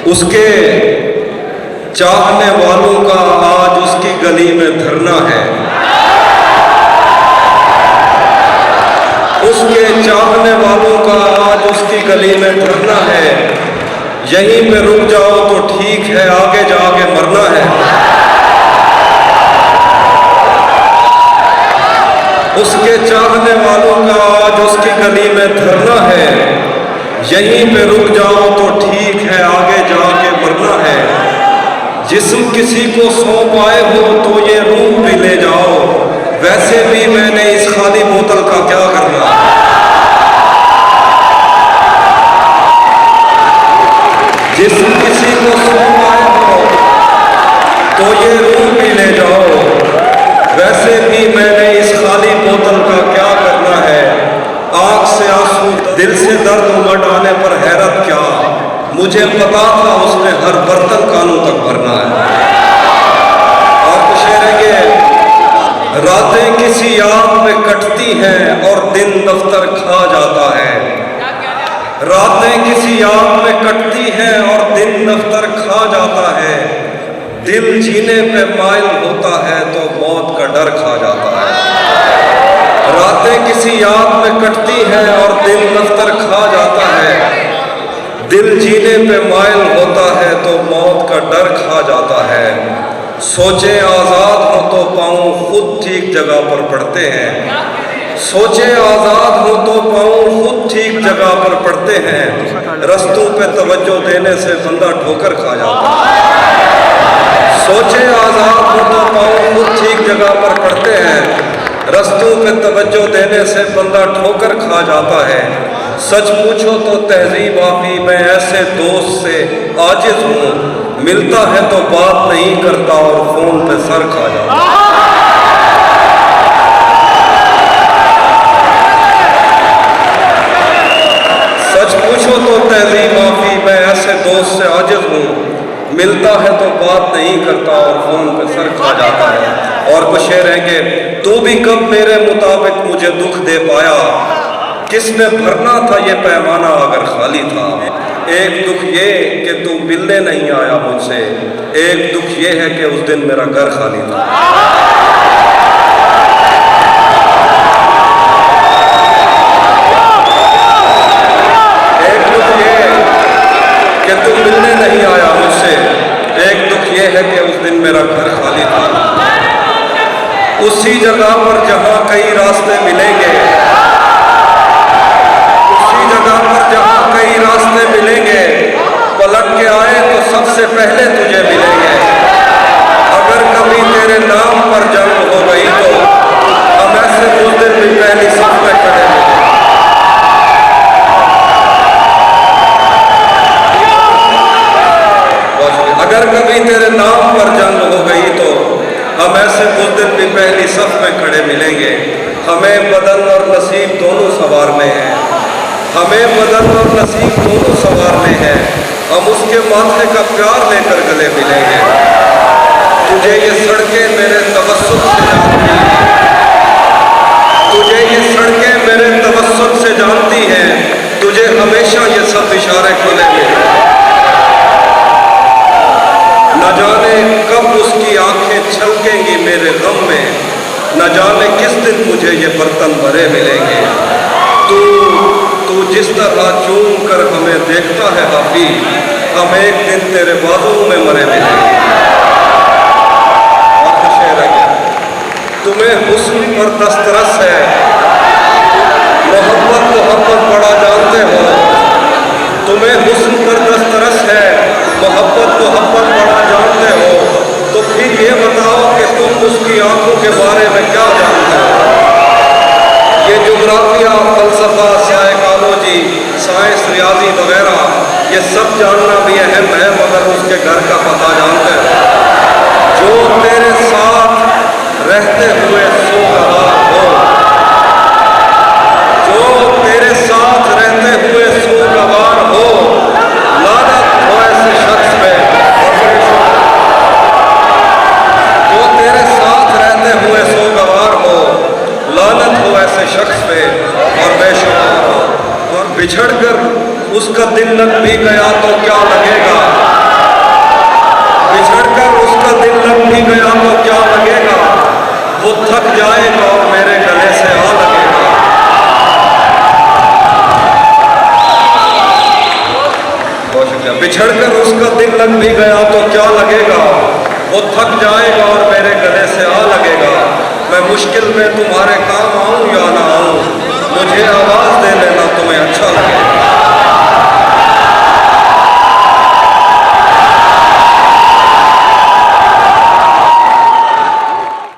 उसके चाहने वालों का आज उसकी गली में धरना है। उसके चाहने वालों का आज उसकी गली में धरना है। यहीं पे रुक जाओ तो ठीक है, आगे जाके मरना है। उसके चाहने वालों का आज उसकी गली में धरना है। यहीं पे रुक जाओ तो ठीक है, आगे जाके मरना है। जिस्म किसी को सौंप आए हो तो ये रूह भी ले जाओ, वैसे भी मैंने इस खाली बोतल का क्या करना। जिस्म किसी को सौंप आए हो तो ये रूह भी ले जाओ, वैसे भी मैंने इस खाली बोतल का क्या करना है। आंख से आंसू, दिल से दर्द उमड़ आने पर हैरत क्या, मुझे पता था उसने हर बर्तन कानों तक भरना है। और कुछ शेर, रातें किसी याद में कटती हैं और दिन दफ्तर खा जाता है। रातें किसी याद में कटती हैं और दिन दफ्तर खा जाता है। दिल जीने पे माइल होता है तो मौत का डर खा जाता है। रातें किसी याद में कटती हैं और दिन दफ्तर खा जाता है। दिल जीने पे माइल होता है तो मौत का डर खा जाता है। सोचे आज़ाद हो तो पाँव खुद ठीक जगह पर पड़ते हैं। सोचे आज़ाद हो तो पाँव खुद ठीक जगह पर पड़ते हैं। रस्तों पे तवज्जो देने से बंदा ठोकर खा जाता है। सोचे आज़ाद हो तो पाँव खुद ठीक जगह पर पड़ते हैं। रस्तों पे तवज्जो देने से बंदा ठोकर खा जाता है। सच पूछो तो तहजीब आफी, मैं ऐसे दोस्त से आजिज हूँ, मिलता है तो बात नहीं करता और फोन पे सर खा जाता। सच पूछो तो तहजीब आफी, मैं ऐसे दोस्त से आजिज हूँ, मिलता है तो बात नहीं करता और फोन पे सर खा जाता है। और कुछ शेर है कि तू भी कब मेरे मुताबिक मुझे दुख दे पाया, किसने भरना था ये पैमाना अगर खाली था। एक दुख ये कि तू मिलने नहीं आया मुझसे, एक दुख ये है कि उस दिन मेरा घर खाली था। एक दुख ये कि तू मिलने नहीं आया मुझसे, एक दुख ये है कि उस दिन मेरा घर खाली था। उसी जगह पर जहां कई रास्ते मिलेंगे, उसी जगह पर जहां कई रास्ते मिलेंगे, पलट के आए तो सबसे पहले तुझे मिलेंगे। अगर कभी तेरे नाम पर जंग हो गई तो हम ऐसे उस दिन भी पहली सफ में खड़े होंगे। अगर कभी तेरे नाम पर जंग हो गई तो हम ऐसे उस दिन भी पहली सफ में खड़े मिलेंगे। हमें बदन और नसीब दोनों संवारने हैं, हमें बदन और नसीब दोनों संवारने हैं। हम उसके माथे का प्यार लेकर गले मिलेंगे। तुझे ये सड़कें मेरे तवस्सुल से जानती हैं, तुझे ये सड़कें मेरे तवस्सुल से जानती हैं, तुझे हमेशा ये सब इशारे खुले मिलेंगे। न जाने कब उसकी आंखें छलकेंगी मेरे गम में, न जाने किस दिन मुझे ये बर्तन भरे मिलेंगे। तू जिस तरह चूम कर हमें देखता है हाफी, हम एक दिन तेरे बाजुओं में मरे मिलेंगे। और शेर है, तुम्हें हुस्न पर दस्तरस है, मोहब्बत बड़ा जानते हो। तुम्हें हुस्न पर दस्तरस है, मोहब्बत बड़ा जानते हो। तो फिर ये बताओ कि तुम उसकी आंखों के बारे में क्या जानते हो। ये ज्योग्राफिया, फलसफा, साइकोलॉजी, साइंस, रियाजी वगैरह ये सब जानना भी अहम है, मगर उसके घर का पता जानते हो। जो तेरे साथ रहते हुए सुगवार हो, जो तेरे साथ रहते हुए सुगवार हो, लानत हो ऐसे शख्स पे। जो तेरे साथ रहते हुए सुगवार हो, लानत हो ऐसे शख्स पे और बेशुमार हो। और बिछड़ कर उसका दिल लग भी गया तो क्या लगेगा, जाएगा और मेरे गले से आ लगेगा। बहुत शुक्रिया। बिछड़कर उसका दिल लग भी गया तो क्या लगेगा, वो थक जाएगा और मेरे गले से आ लगेगा। मैं मुश्किल में तुम्हारे काम आऊं या ना आऊं, मुझे आवाज